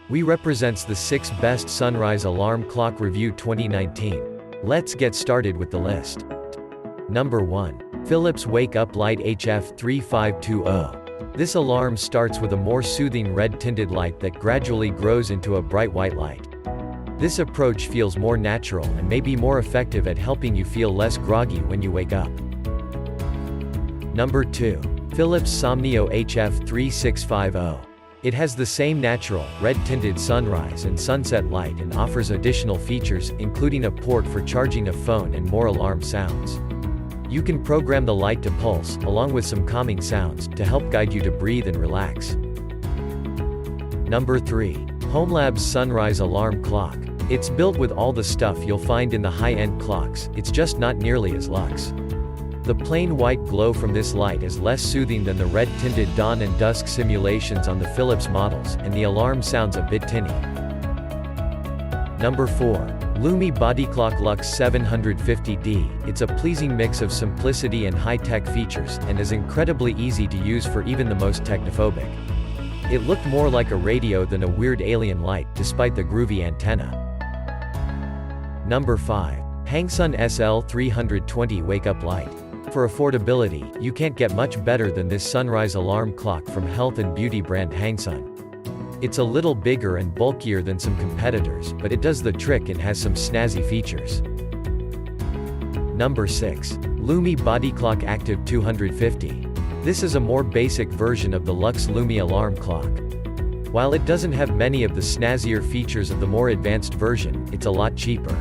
We represents the 6 best sunrise alarm clock review 2019. Let's get started with the list. Number 1. Philips Wakeup Light HF3520. This alarm starts with a more soothing red-tinted light that gradually grows into a bright white light. This approach feels more natural and may be more effective at helping you feel less groggy when you wake up. Number 2. Philips Somnio HF3650. It has the same natural, red-tinted sunrise and sunset light and offers additional features, including a port for charging a phone and more alarm sounds. You can program the light to pulse, along with some calming sounds, to help guide you to breathe and relax. Number 3. HomeLabs Sunrise Alarm Clock. It's built with all the stuff you'll find in the high-end clocks, it's just not nearly as luxe. The plain white glow from this light is less soothing than the red-tinted dawn and dusk simulations on the Philips models, and the alarm sounds a bit tinny. Number 4. Lumibody Clock Lux 750D. It's a pleasing mix of simplicity and high-tech features, and is incredibly easy to use for even the most technophobic. It looked more like a radio than a weird alien light, despite the groovy antenna. Number 5. Hangsun SL320 Wakeup Light. For affordability, you can't get much better than this sunrise alarm clock from health and beauty brand Hangsun. It's a little bigger and bulkier than some competitors, but it does the trick and has some snazzy features. Number 6. Lumibody Clock Active 250. This is a more basic version of the Lux Lumi alarm clock. While it doesn't have many of the snazzier features of the more advanced version, it's a lot cheaper.